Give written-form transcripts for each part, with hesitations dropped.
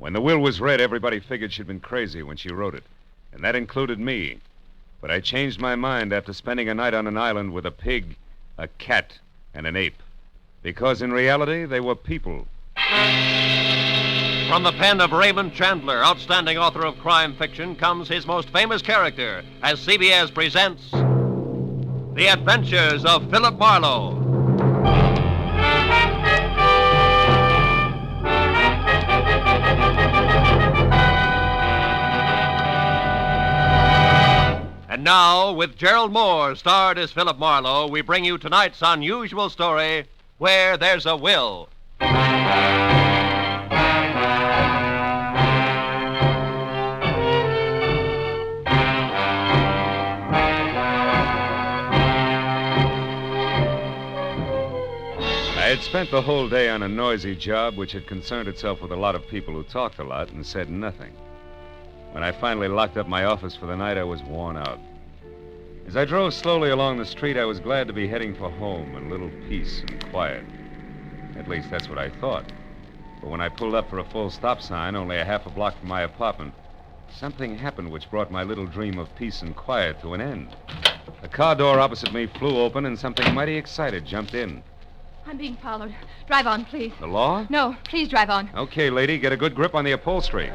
When the will was read, everybody figured she'd been crazy when she wrote it, and that included me. But I changed my mind after spending a night on an island with a pig, a cat, and an ape. Because in reality, they were people. From the pen of Raymond Chandler, outstanding author of crime fiction, comes his most famous character as CBS presents The Adventures of Philip Marlowe. And now, with Gerald Moore starred as Philip Marlowe, we bring you tonight's unusual story, Where There's a Will. I had spent the whole day on a noisy job which had concerned itself with a lot of people who talked a lot and said nothing. When I finally locked up my office for the night, I was worn out. As I drove slowly along the street, I was glad to be heading for home and a little peace and quiet. At least that's what I thought. But when I pulled up for a full stop sign, only a half a block from my apartment, something happened which brought my little dream of peace and quiet to an end. The car door opposite me flew open and something mighty excited jumped in. I'm being followed. Drive on, please. The law? No, please drive on. Okay, lady, get a good grip on the upholstery.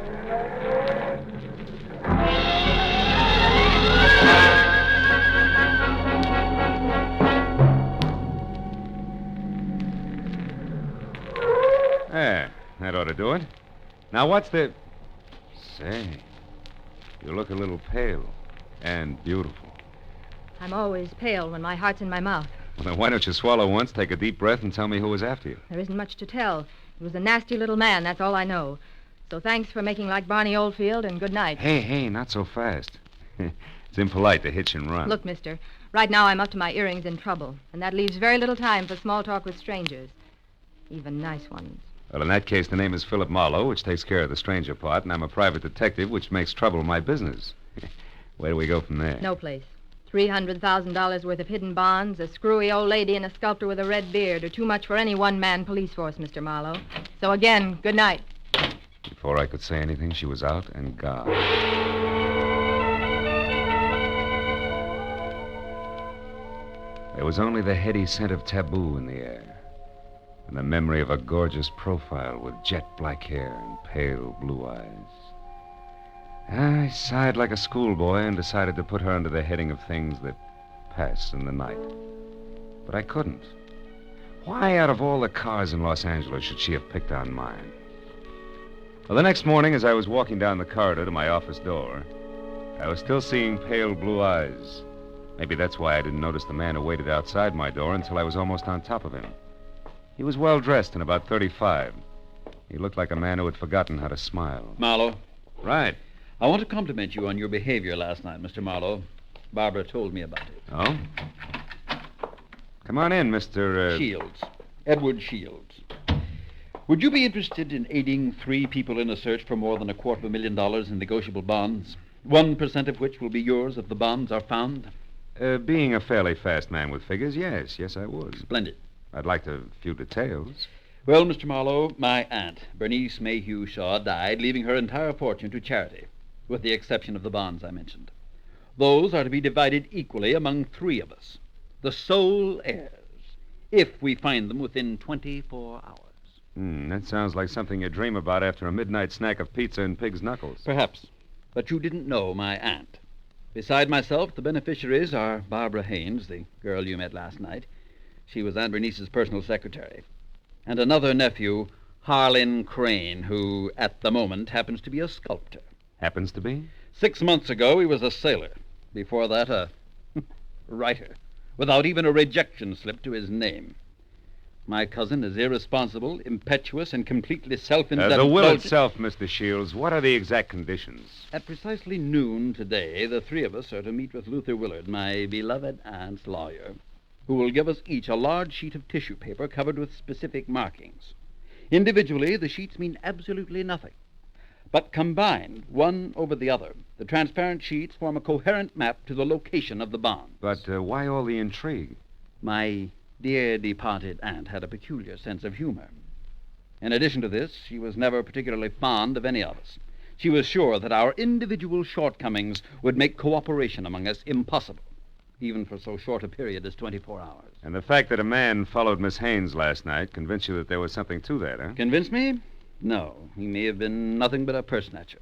There, that ought to do it. Now, what's the... Say, you look a little pale and beautiful. I'm always pale when my heart's in my mouth. Well, then why don't you swallow once, take a deep breath, and tell me who was after you? There isn't much to tell. He was a nasty little man, that's all I know. So thanks for making like Barney Oldfield, and good night. Hey, not so fast. It's impolite to hitch and run. Look, mister, right now I'm up to my earrings in trouble, and that leaves very little time for small talk with strangers. Even nice ones. Well, in that case, the name is Philip Marlowe, which takes care of the stranger part, and I'm a private detective, which makes trouble my business. Where do we go from there? No place. $300,000 worth of hidden bonds, a screwy old lady, and a sculptor with a red beard are too much for any one-man police force, Mr. Marlowe. So again, good night. Before I could say anything, she was out and gone. There was only the heady scent of taboo in the air, and the memory of a gorgeous profile with jet black hair and pale blue eyes. I sighed like a schoolboy and decided to put her under the heading of things that pass in the night. But I couldn't. Why, out of all the cars in Los Angeles, should she have picked on mine? Well, the next morning, as I was walking down the corridor to my office door, I was still seeing pale blue eyes. Maybe that's why I didn't notice the man who waited outside my door until I was almost on top of him. He was well-dressed and about 35. He looked like a man who had forgotten how to smile. Marlowe. Right. I want to compliment you on your behavior last night, Mr. Marlowe. Barbara told me about it. Oh? Come on in, Mr. Shields. Edward Shields. Would you be interested in aiding 3 people in a search for more than $250,000 in negotiable bonds? 1% of which will be yours if the bonds are found? Being a fairly fast man with figures, yes, I would. Splendid. I'd like a few details. Well, Mr. Marlowe, my aunt, Bernice Mayhew Shaw, died, leaving her entire fortune to charity, with the exception of the bonds I mentioned. Those are to be divided equally among 3 of us, the sole heirs, if we find them within 24 hours. That sounds like something you dream about after a midnight snack of pizza and pig's knuckles. Perhaps, but you didn't know my aunt. Beside myself, the beneficiaries are Barbara Haynes, the girl you met last night. She was Aunt Bernice's personal secretary. And another nephew, Harlan Crane, who, at the moment, happens to be a sculptor. Happens to be? 6 months ago, he was a sailor. Before that, a writer, without even a rejection slip to his name. My cousin is irresponsible, impetuous, and completely self-indulgent. The will itself, Mr. Shields, what are the exact conditions? At precisely noon today, the 3 of us are to meet with Luther Willard, my beloved aunt's lawyer, who will give us each a large sheet of tissue paper covered with specific markings. Individually, the sheets mean absolutely nothing. But combined, one over the other, the transparent sheets form a coherent map to the location of the bonds. But why all the intrigue? My dear departed aunt had a peculiar sense of humor. In addition to this, she was never particularly fond of any of us. She was sure that our individual shortcomings would make cooperation among us impossible, even for so short a period as 24 hours. And the fact that a man followed Miss Haynes last night convinced you that there was something to that, huh? Convince me? No, he may have been nothing but a purse-snatcher.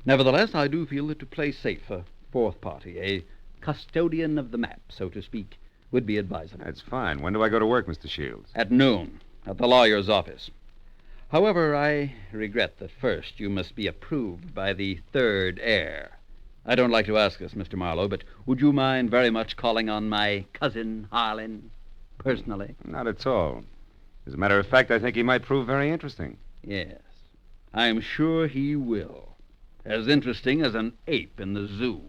Nevertheless, I do feel that to play safe, a fourth party, a custodian of the map, so to speak, would be advisable. That's fine. When do I go to work, Mr. Shields? At noon, at the lawyer's office. However, I regret that first you must be approved by the third heir. I don't like to ask this, Mr. Marlowe, but would you mind very much calling on my cousin Harlan personally? Not at all. As a matter of fact, I think he might prove very interesting. Yes, I'm sure he will. As interesting as an ape in the zoo.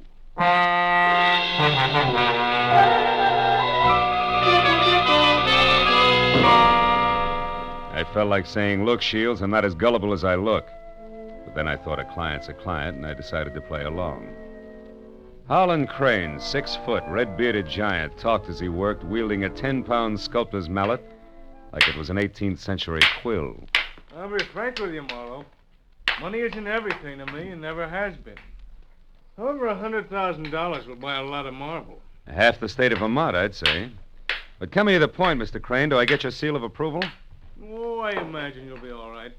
I felt like saying, look, Shields, I'm not as gullible as I look. But then I thought a client's a client, and I decided to play along. Howland Crane, 6 foot, red-bearded giant, talked as he worked, wielding a 10-pound sculptor's mallet like it was an 18th century quill. I'll be frank with you, Marlowe. Money isn't everything to me and never has been. However, $100,000 will buy a lot of marble. Half the state of Vermont, I'd say. But coming to the point, Mr. Crane, do I get your seal of approval? Oh, I imagine you'll be all right.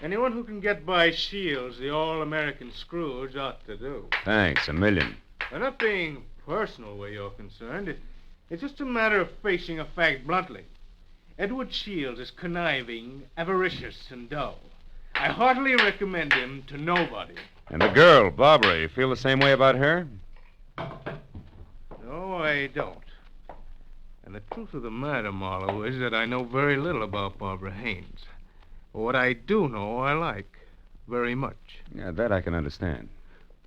Anyone who can get by Shields, the all-American Scrooge, ought to do. Thanks, a million. I'm not being personal where you're concerned. It's just a matter of facing a fact bluntly. Edward Shields is conniving, avaricious, and dull. I heartily recommend him to nobody. And the girl, Barbara, you feel the same way about her? No, I don't. And the truth of the matter, Marlowe, is that I know very little about Barbara Haynes. But what I do know, I like very much. Yeah, that I can understand.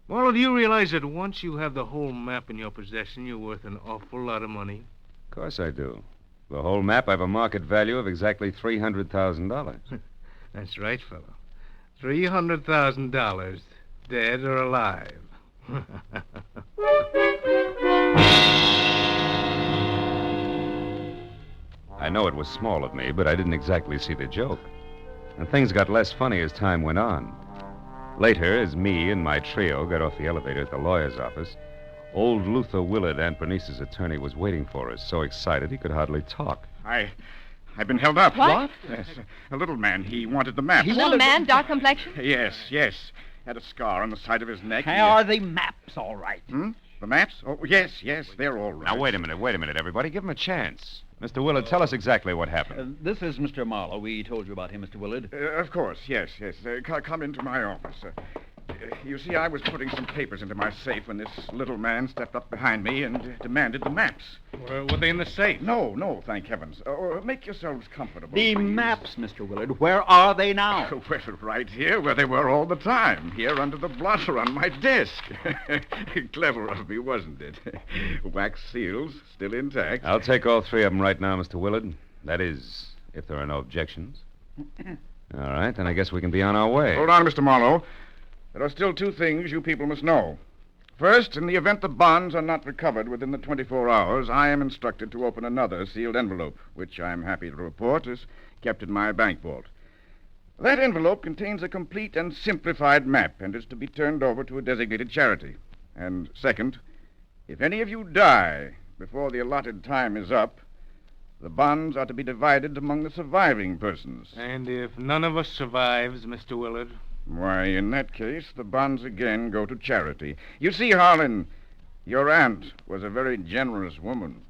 Marlowe, do you realize that once you have the whole map in your possession, you're worth an awful lot of money? Of course I do. The whole map, I have a market value of exactly $300,000. That's right, fellow. $300,000, dead or alive. I know it was small of me, but I didn't exactly see the joke. And things got less funny as time went on. Later, as me and my trio got off the elevator at the lawyer's office, old Luther Willard, Aunt Bernice's attorney, was waiting for us, so excited he could hardly talk. I've been held up. What? Yes, a little man. He wanted the map. Little man, dark complexion? Yes. Had a scar on the side of his neck. Are the maps all right? The maps? Oh, yes, they're all right. Now, wait a minute, everybody. Give him a chance. Mr. Willard, tell us exactly what happened. This is Mr. Marlowe. We told you about him, Mr. Willard. Of course, yes. Come into my office. You see, I was putting some papers into my safe when this little man stepped up behind me and demanded the maps. Were they in the safe? No, thank heavens. Make yourselves comfortable. The please. maps, Mr. Willard. Where are they now? Well, right here, where they were all the time. Here under the blotter on my desk. Clever of me, wasn't it? Wax seals, still intact. I'll take all 3 of them right now, Mr. Willard. That is, if there are no objections. All right, then I guess we can be on our way. Hold on, Mr. Marlowe. There are still 2 things you people must know. First, in the event the bonds are not recovered within the 24 hours, I am instructed to open another sealed envelope, which I am happy to report is kept in my bank vault. That envelope contains a complete and simplified map and is to be turned over to a designated charity. And second, if any of you die before the allotted time is up, the bonds are to be divided among the surviving persons. And if none of us survives, Mr. Willard? Why, in that case, the bonds again go to charity. You see, Harlan, your aunt was a very generous woman.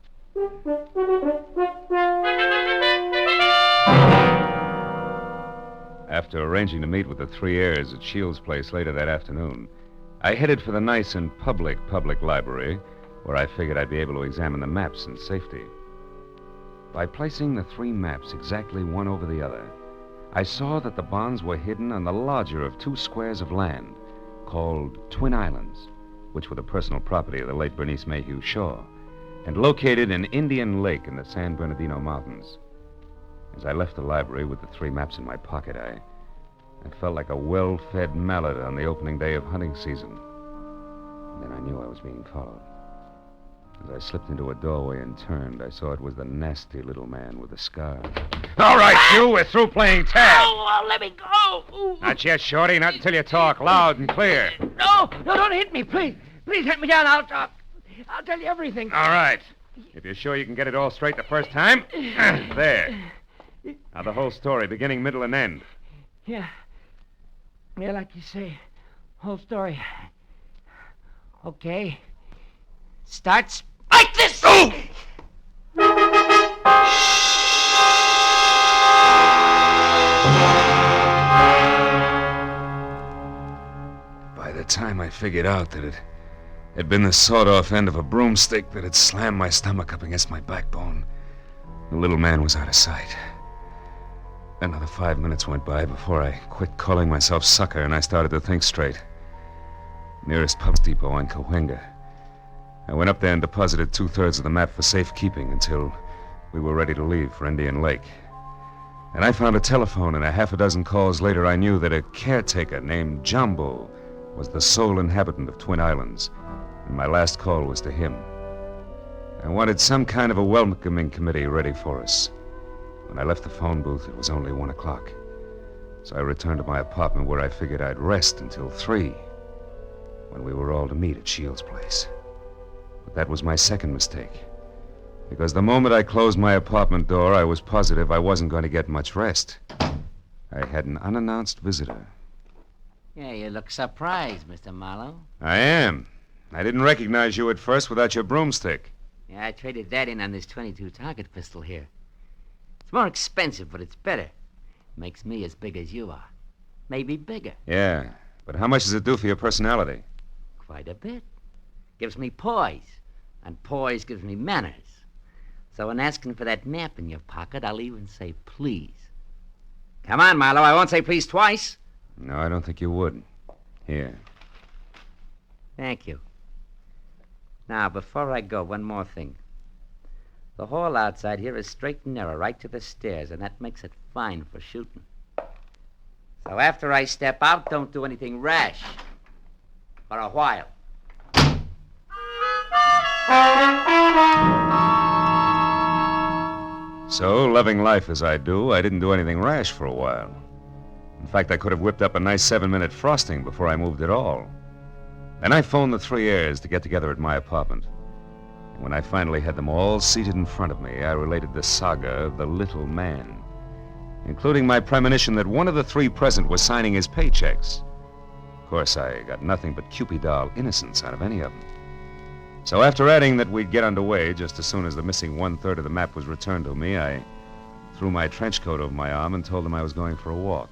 After arranging to meet with the 3 heirs at Shields' place later that afternoon, I headed for the nice and public library, where I figured I'd be able to examine the maps in safety. By placing the 3 maps exactly one over the other, I saw that the bonds were hidden on the larger of 2 squares of land called Twin Islands, which were the personal property of the late Bernice Mayhew Shaw, and located in Indian Lake in the San Bernardino Mountains. As I left the library with the 3 maps in my pocket, I felt like a well-fed mallet on the opening day of hunting season. And then I knew I was being followed. As I slipped into a doorway and turned, I saw it was the nasty little man with the scar. All right, you, we're through playing tag. Oh, let me go. Ooh. Not yet, Shorty, not until you talk loud and clear. No, don't hit me, please. Please hit me down. I'll tell you everything. All right. If you're sure you can get it all straight the first time, there. Now the whole story, beginning, middle, and end. Yeah, like you say, whole story. Okay. Starts like this. Oh! By the time I figured out that it had been the sawed-off end of a broomstick that had slammed my stomach up against my backbone, the little man was out of sight. Another 5 minutes went by before I quit calling myself sucker and I started to think straight. Nearest post depot on Cahuenga. I went up there and deposited 2/3 of the map for safekeeping until we were ready to leave for Indian Lake. And I found a telephone, and a half a dozen calls later I knew that a caretaker named Jumbo was the sole inhabitant of Twin Islands, and my last call was to him. I wanted some kind of a welcoming committee ready for us. When I left the phone booth, it was only 1 o'clock. So I returned to my apartment where I figured I'd rest until 3, when we were all to meet at Shields' place. But that was my second mistake. Because the moment I closed my apartment door, I was positive I wasn't going to get much rest. I had an unannounced visitor. Yeah, you look surprised, Mr. Marlowe. I am. I didn't recognize you at first without your broomstick. Yeah, I traded that in on this .22 target pistol here. It's more expensive, but it's better. Makes me as big as you are. Maybe bigger. Yeah, but how much does it do for your personality? Quite a bit. Gives me poise, and poise gives me manners. So in asking for that map in your pocket, I'll even say please. Come on, Marlowe, I won't say please twice. No, I don't think you would. Here. Thank you. Now, before I go, one more thing. The hall outside here is straight and narrow, right to the stairs, and that makes it fine for shooting. So after I step out, don't do anything rash. For a while. So, loving life as I do, I didn't do anything rash for a while. In fact, I could have whipped up a nice 7-minute frosting before I moved at all. Then I phoned the 3 heirs to get together at my apartment. And when I finally had them all seated in front of me, I related the saga of the little man, including my premonition that one of the 3 present was signing his paychecks. Of course, I got nothing but Cupid-doll innocence out of any of them. So after adding that we'd get underway just as soon as the missing 1/3 of the map was returned to me, I threw my trench coat over my arm and told them I was going for a walk.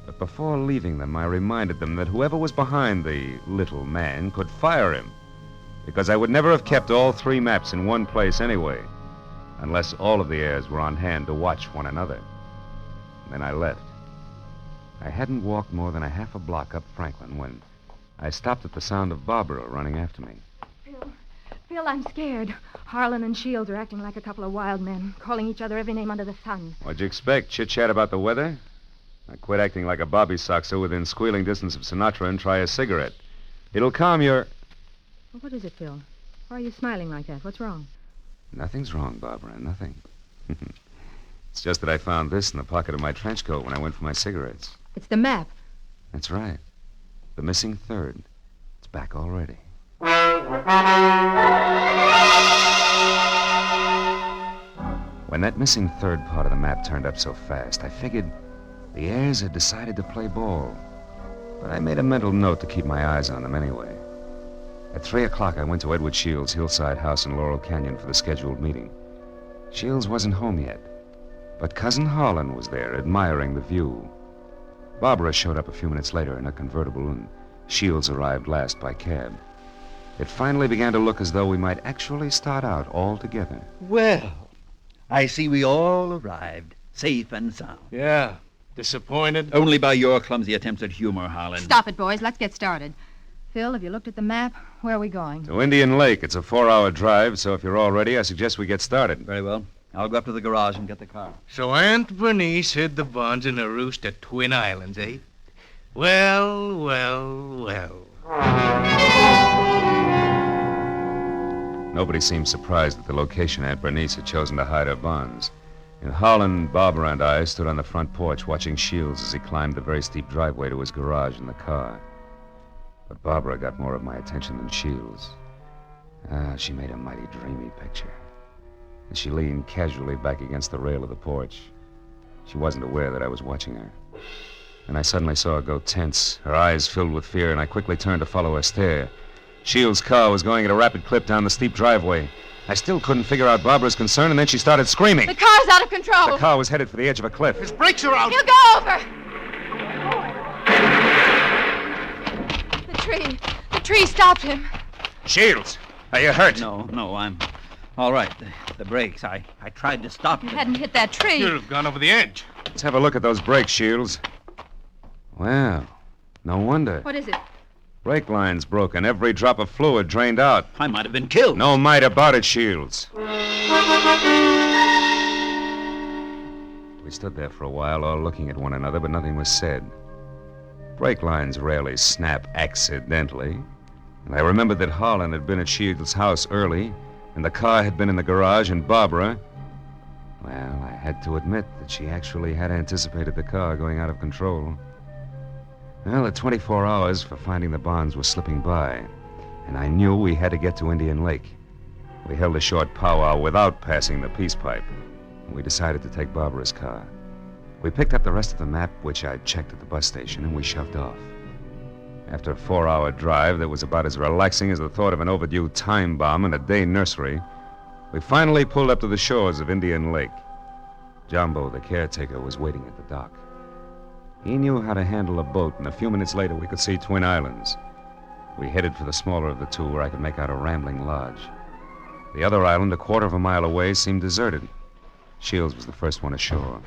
But before leaving them, I reminded them that whoever was behind the little man could fire him, because I would never have kept all 3 maps in one place anyway, unless all of the heirs were on hand to watch one another. And then I left. I hadn't walked more than a half a block up Franklin when I stopped at the sound of Barbara running after me. Phil, I'm scared. Harlan and Shields are acting like a couple of wild men, calling each other every name under the sun. What'd you expect? Chit-chat about the weather? Now quit acting like a bobby soxer within squealing distance of Sinatra and try a cigarette. It'll calm your... Well, what is it, Phil? Why are you smiling like that? What's wrong? Nothing's wrong, Barbara, nothing. It's just that I found this in the pocket of my trench coat when I went for my cigarettes. It's the map. That's right. The missing 3rd. It's back already. When that missing 3rd part of the map turned up so fast, I figured the heirs had decided to play ball. But I made a mental note to keep my eyes on them anyway. At 3 o'clock, I went to Edward Shields' hillside house in Laurel Canyon for the scheduled meeting. Shields wasn't home yet, but Cousin Harlan was there, admiring the view. Barbara showed up a few minutes later in a convertible, and Shields arrived last by cab. It finally began to look as though we might actually start out all together. Well, I see we all arrived, safe and sound. Yeah. Disappointed? Only by your clumsy attempts at humor, Harlan. Stop it, boys. Let's get started. Phil, have you looked at the map? Where are we going? To Indian Lake. It's a 4-hour drive, so if you're all ready, I suggest we get started. Very well. I'll go up to the garage and get the car. So Aunt Bernice hid the bonds in a roost at Twin Islands, eh? Well. Nobody seemed surprised at the location Aunt Bernice had chosen to hide her bonds. And Harlan, Barbara, and I stood on the front porch watching Shields as he climbed the very steep driveway to his garage in the car. But Barbara got more of my attention than Shields. She made a mighty dreamy picture. And she leaned casually back against the rail of the porch. She wasn't aware that I was watching her. And I suddenly saw her go tense, her eyes filled with fear, and I quickly turned to follow her stare. Shields' car was going at a rapid clip down the steep driveway. I still couldn't figure out Barbara's concern, and then she started screaming. The car's out of control. The car was headed for the edge of a cliff. His brakes are out. He'll go over. The tree stopped him. Shields, are you hurt? No, I'm all right. The brakes, I tried to stop He them. hadn't hit that tree. You'd have gone over the edge. Let's have a look at those brakes, Shields. Well, no wonder. What is it? Brake line's broken. Every drop of fluid drained out. I might have been killed. No might about it, Shields. We stood there for a while, all looking at one another, but nothing was said. Brake lines rarely snap accidentally. And I remembered that Harlan had been at Shields' house early, and the car had been in the garage, and Barbara... Well, I had to admit that she actually had anticipated the car going out of control. Well, the 24 hours for finding the bonds were slipping by, and I knew we had to get to Indian Lake. We held a short powwow without passing the peace pipe, and we decided to take Barbara's car. We picked up the rest of the map, which I'd checked at the bus station, and we shoved off. After a 4-hour drive that was about as relaxing as the thought of an overdue time bomb in a day nursery, we finally pulled up to the shores of Indian Lake. Jumbo, the caretaker, was waiting at the dock. He knew how to handle a boat, and a few minutes later we could see Twin Islands. We headed for the smaller of the two, where I could make out a rambling lodge. The other island, a quarter of a mile away, seemed deserted. Shields was the first one ashore.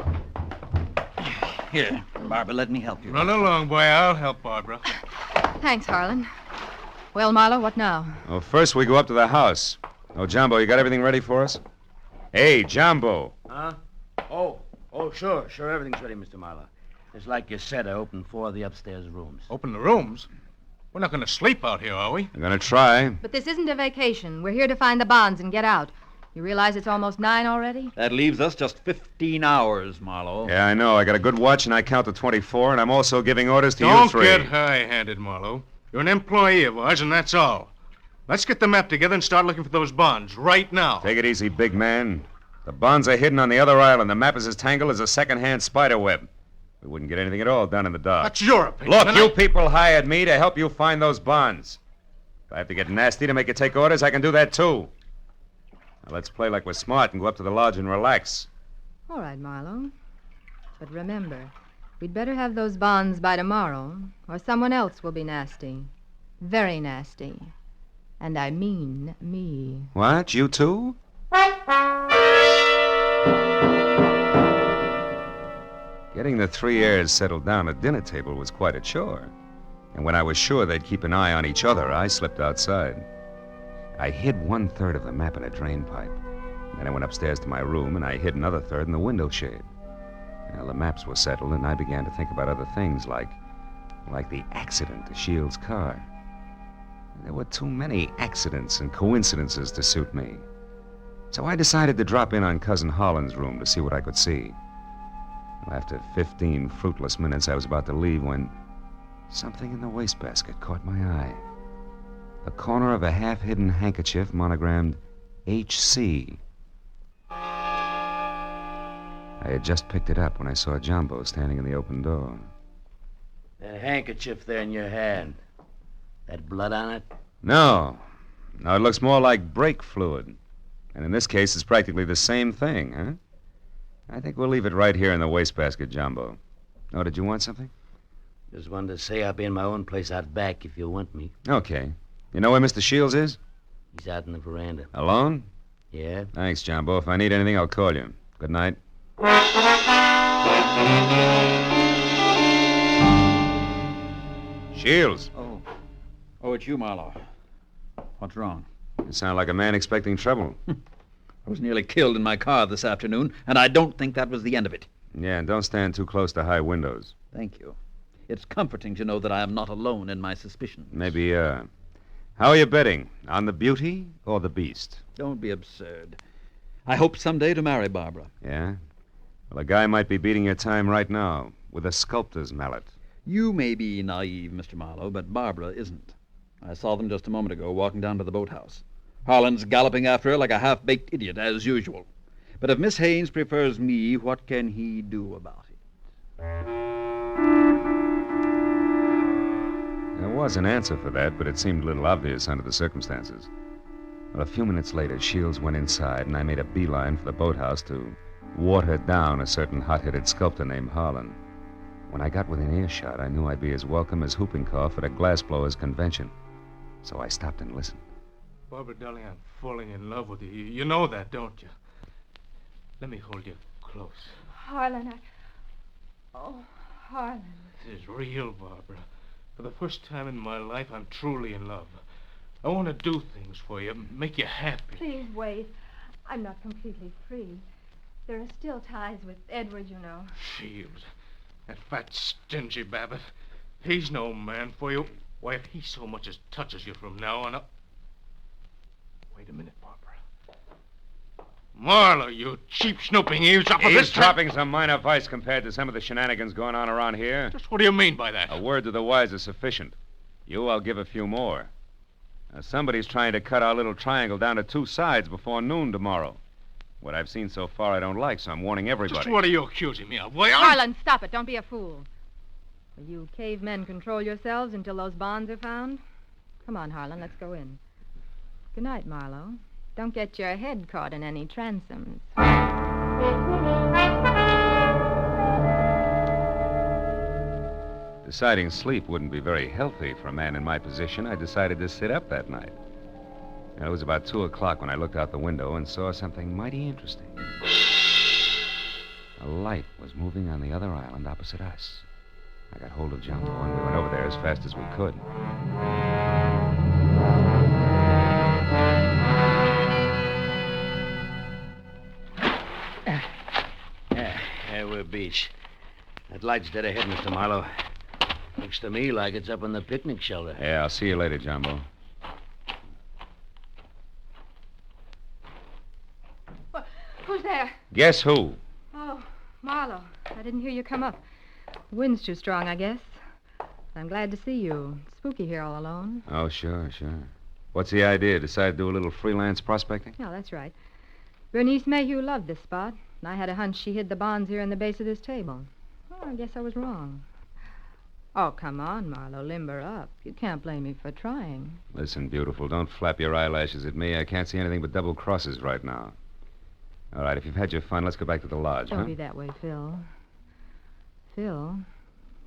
Here, Barbara, let me help you. Run along, boy. I'll help Barbara. Thanks, Harlan. Well, Marlowe, what now? Well, first we go up to the house. Oh, Jumbo, you got everything ready for us? Hey, Jumbo. Huh? Oh, sure, everything's ready, Mr. Marlowe. It's like you said, I opened 4 of the upstairs rooms. Open the rooms? We're not going to sleep out here, are we? We're going to try. But this isn't a vacation. We're here to find the bonds and get out. You realize it's almost 9 already? That leaves us just 15 hours, Marlowe. Yeah, I know. I got a good watch, and I count to 24, and I'm also giving orders to you Don't three. get high-handed, Marlowe. You're an employee of ours, and that's all. Let's get the map together and start looking for those bonds right now. Take it easy, big man. The bonds are hidden on the other island. The map is as tangled as a second-hand spider web. We wouldn't get anything at all done in the dark. That's your opinion. Look, and you people hired me to help you find those bonds. If I have to get nasty to make you take orders, I can do that, too. Now, let's play like we're smart and go up to the lodge and relax. All right, Marlowe. But remember, we'd better have those bonds by tomorrow, or someone else will be nasty. Very nasty. And I mean me. What? You too? Getting the three heirs settled down at dinner table was quite a chore. And when I was sure they'd keep an eye on each other, I slipped outside. I hid 1/3 of the map in a drain pipe. Then I went upstairs to my room, and I hid another third in the window shade. Well, the maps were settled, and I began to think about other things, like the accident to Shields' car. There were too many accidents and coincidences to suit me. So I decided to drop in on Cousin Harlan's room to see what I could see. Well, after 15 fruitless minutes, I was about to leave when something in the wastebasket caught my eye. The corner of a half-hidden handkerchief monogrammed H.C. I had just picked it up when I saw Jumbo standing in the open door. That handkerchief there in your hand. That blood on it? No, it looks more like brake fluid. And in this case, it's practically the same thing, huh? I think we'll leave it right here in the wastebasket, Jumbo. Oh, did you want something? Just wanted to say I'll be in my own place out back if you want me. Okay. You know where Mr. Shields is? He's out in the veranda. Alone? Yeah? Thanks, Jumbo. If I need anything, I'll call you. Good night. Shields. Oh, it's you, Marlowe. What's wrong? You sound like a man expecting trouble. I was nearly killed in my car this afternoon, and I don't think that was the end of it. Yeah, and don't stand too close to high windows. Thank you. It's comforting to know that I am not alone in my suspicions. Maybe, How are you betting? On the beauty or the beast? Don't be absurd. I hope someday to marry Barbara. Yeah? Well, a guy might be beating your time right now with a sculptor's mallet. You may be naive, Mr. Marlowe, but Barbara isn't. I saw them just a moment ago walking down to the boathouse. Harlan's galloping after her like a half-baked idiot, as usual. But if Miss Haynes prefers me, what can he do about it? There was an answer for that, but it seemed a little obvious under the circumstances. Well, a few minutes later, Shields went inside, and I made a beeline for the boathouse to water down a certain hot-headed sculptor named Harlan. When I got within earshot, I knew I'd be as welcome as whooping cough at a glassblower's convention. So I stopped and listened. Barbara, darling, I'm falling in love with you. You know that, don't you? Let me hold you close. Harlan, Oh, Harlan. This is real, Barbara. For the first time in my life, I'm truly in love. I want to do things for you, make you happy. Please wait. I'm not completely free. There are still ties with Edward, you know. Shields. That fat, stingy Babbitt. He's no man for you. Why, if he so much as touches you from now on... Wait a minute, Barbara. Marlowe, you cheap, snooping eavesdropper. Eavesdropping's a minor vice compared to some of the shenanigans going on around here. Just what do you mean by that? A word to the wise is sufficient. You, I'll give a few more. Now, somebody's trying to cut our little triangle down to two sides before noon tomorrow. What I've seen so far I don't like, so I'm warning everybody. Just what are you accusing me of? Why, Harlan, stop it. Don't be a fool. Will you cavemen control yourselves until those bonds are found? Come on, Harlan, let's go in. Good night, Marlowe. Don't get your head caught in any transoms. Deciding sleep wouldn't be very healthy for a man in my position, I decided to sit up that night. It was about 2 o'clock when I looked out the window and saw something mighty interesting. A light was moving on the other island opposite us. I got hold of Jumbo, and we went over there as fast as we could. There we're beach. That light's dead ahead, Mr. Marlowe. Looks to me like it's up on the picnic shelter. Yeah, I'll see you later, Jumbo. Who's there? Guess who? Oh, Marlowe. I didn't hear you come up. The wind's too strong, I guess. I'm glad to see you. It's spooky here all alone. Oh, sure. What's the idea? Decide to do a little freelance prospecting? Yeah, that's right. Bernice Mayhew loved this spot, and I had a hunch she hid the bonds here in the base of this table. Oh, I guess I was wrong. Oh, come on, Marlowe, limber up. You can't blame me for trying. Listen, beautiful, don't flap your eyelashes at me. I can't see anything but double crosses right now. All right, if you've had your fun, let's go back to the lodge, Don't be that way, Phil. Phil,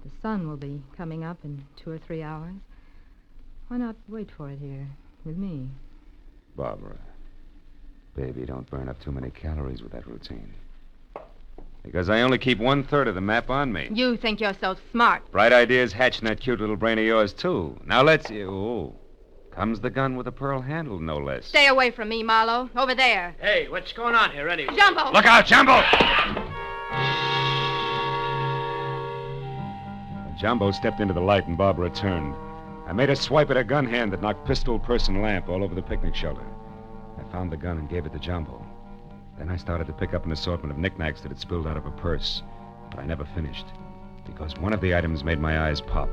the sun will be coming up in 2 or 3 hours. Why not wait for it here with me? Barbara, baby, don't burn up too many calories with that routine. Because I only keep 1/3 of the map on me. You think you're so smart. Bright ideas hatch in that cute little brain of yours, too. Now let's... Oh, comes the gun with a pearl handle, no less. Stay away from me, Marlowe. Over there. Hey, what's going on here, Eddie? Jumbo! Look out, Jumbo! Jumbo stepped into the light and Barbara turned. I made a swipe at her gun hand that knocked pistol, purse, and lamp all over the picnic shelter. I found the gun and gave it to Jumbo. Then I started to pick up an assortment of knickknacks that had spilled out of her purse. But I never finished, because one of the items made my eyes pop.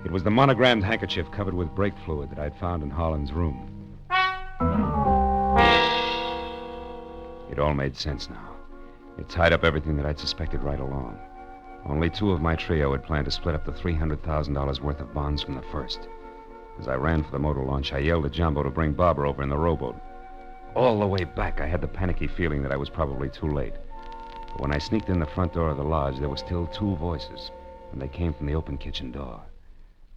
It was the monogrammed handkerchief covered with brake fluid that I'd found in Harlan's room. It all made sense now. It tied up everything that I'd suspected right along. Only 2 of my trio had planned to split up the $300,000 worth of bonds from the first. As I ran for the motor launch, I yelled at Jumbo to bring Barbara over in the rowboat. All the way back, I had the panicky feeling that I was probably too late. But when I sneaked in the front door of the lodge, there were still 2 voices, and they came from the open kitchen door.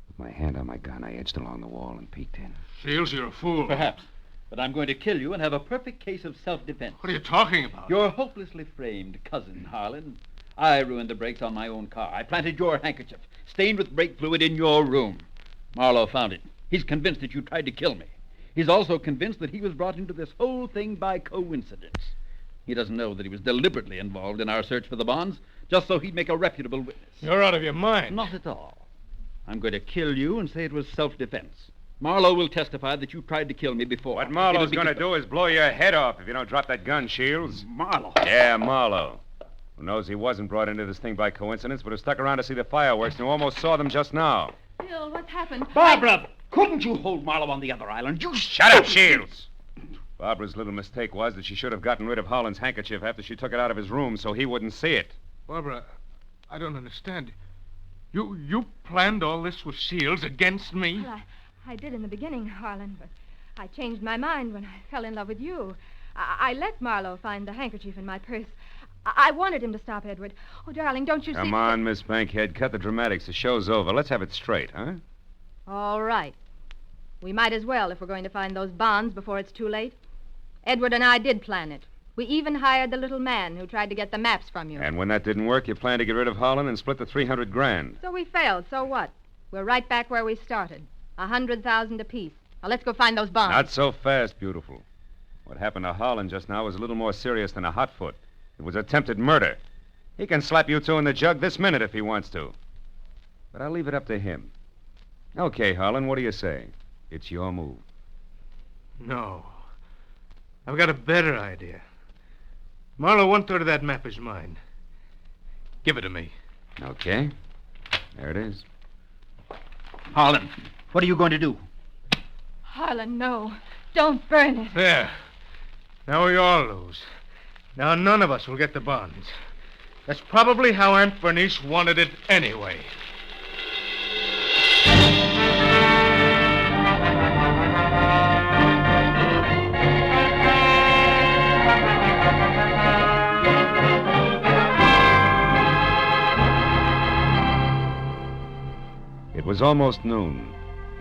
With my hand on my gun, I edged along the wall and peeked in. Shields, you're a fool. Perhaps. But I'm going to kill you and have a perfect case of self-defense. What are you talking about? Your hopelessly framed cousin, Harlan. I ruined the brakes on my own car. I planted your handkerchief, stained with brake fluid, in your room. Marlowe found it. He's convinced that you tried to kill me. He's also convinced that he was brought into this whole thing by coincidence. He doesn't know that he was deliberately involved in our search for the bonds, just so he'd make a reputable witness. You're out of your mind. Not at all. I'm going to kill you and say it was self-defense. Marlowe will testify that you tried to kill me before. What Marlowe's It'll be going to do is blow your head off if you don't drop that gun, Shields. Marlowe. Yeah, Marlowe. Who knows he wasn't brought into this thing by coincidence, but who stuck around to see the fireworks and who almost saw them just now. Bill, what's happened? Barbara, couldn't you hold Marlowe on the other island? You Shut up, Shields! Barbara's little mistake was that she should have gotten rid of Holland's handkerchief after she took it out of his room so he wouldn't see it. Barbara, I don't understand. You planned all this with Shields against me? Well, I did in the beginning, Harlan, but I changed my mind when I fell in love with you. I let Marlowe find the handkerchief in my purse. I wanted him to stop Edward. Oh, darling, don't you see... Come on, Miss Bankhead. Cut the dramatics. The show's over. Let's have it straight, huh? All right. We might as well if we're going to find those bonds before it's too late. Edward and I did plan it. We even hired the little man who tried to get the maps from you. And when that didn't work, you planned to get rid of Holland and split the $300,000. So we failed. So what? We're right back where we started. 100,000 apiece. Now let's go find those bonds. Not so fast, beautiful. What happened to Holland just now was a little more serious than a hotfoot. It was attempted murder. He can slap you two in the jug this minute if he wants to. But I'll leave it up to him. Okay, Holland, what do you say? It's your move. No. I've got a better idea. Marlowe, 1/3 of that map is mine. Give it to me. Okay. There it is. Harlan, what are you going to do? Harlan, no. Don't burn it. There. Now we all lose. Now none of us will get the bonds. That's probably how Aunt Bernice wanted it anyway. It was almost noon.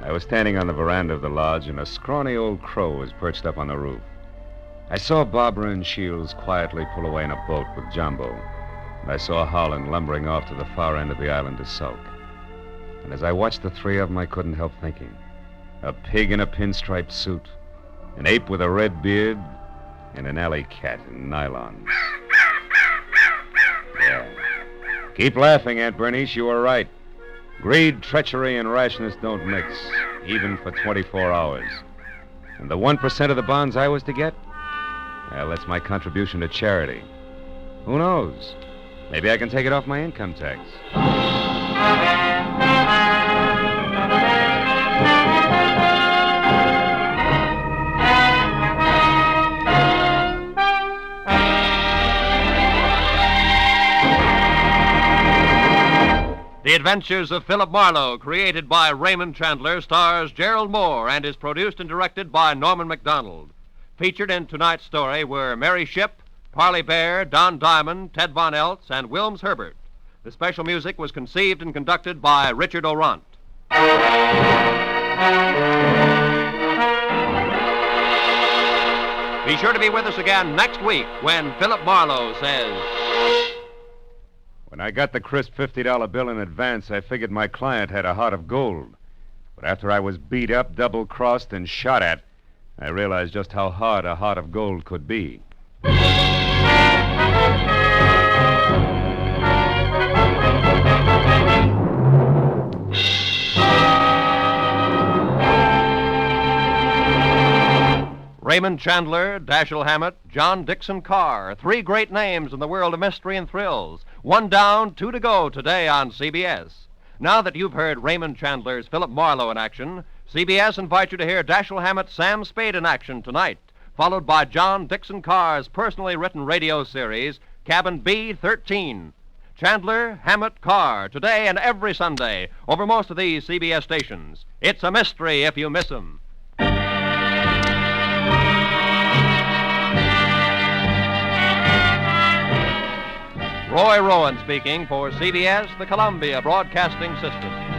I was standing on the veranda of the lodge, and a scrawny old crow was perched up on the roof. I saw Barbara and Shields quietly pull away in a boat with Jumbo, and I saw Holland lumbering off to the far end of the island to sulk. And as I watched the three of them, I couldn't help thinking. A pig in a pinstriped suit, an ape with a red beard, and an alley cat in nylon. Yeah. Keep laughing, Aunt Bernice. You were right. Greed, treachery, and rashness don't mix, even for 24 hours. And the 1% of the bonds I was to get? Well, that's my contribution to charity. Who knows? Maybe I can take it off my income tax. The Adventures of Philip Marlowe, created by Raymond Chandler, stars Gerald Moore and is produced and directed by Norman MacDonald. Featured in tonight's story were Mary Shipp, Parley Bear, Don Diamond, Ted Von Eltz, and Wilms Herbert. The special music was conceived and conducted by Richard Orant. Be sure to be with us again next week when Philip Marlowe says... When I got the crisp $50 bill in advance, I figured my client had a heart of gold. But after I was beat up, double-crossed, and shot at, I realized just how hard a heart of gold could be. Raymond Chandler, Dashiell Hammett, John Dixon Carr, three great names in the world of mystery and thrills. One down, two to go today on CBS. Now that you've heard Raymond Chandler's Philip Marlowe in action, CBS invites you to hear Dashiell Hammett's Sam Spade in action tonight, followed by John Dixon Carr's personally written radio series, Cabin B-13. Chandler, Hammett, Carr, today and every Sunday, over most of these CBS stations. It's a mystery if you miss 'em. Roy Rowan speaking for CBS, the Columbia Broadcasting System.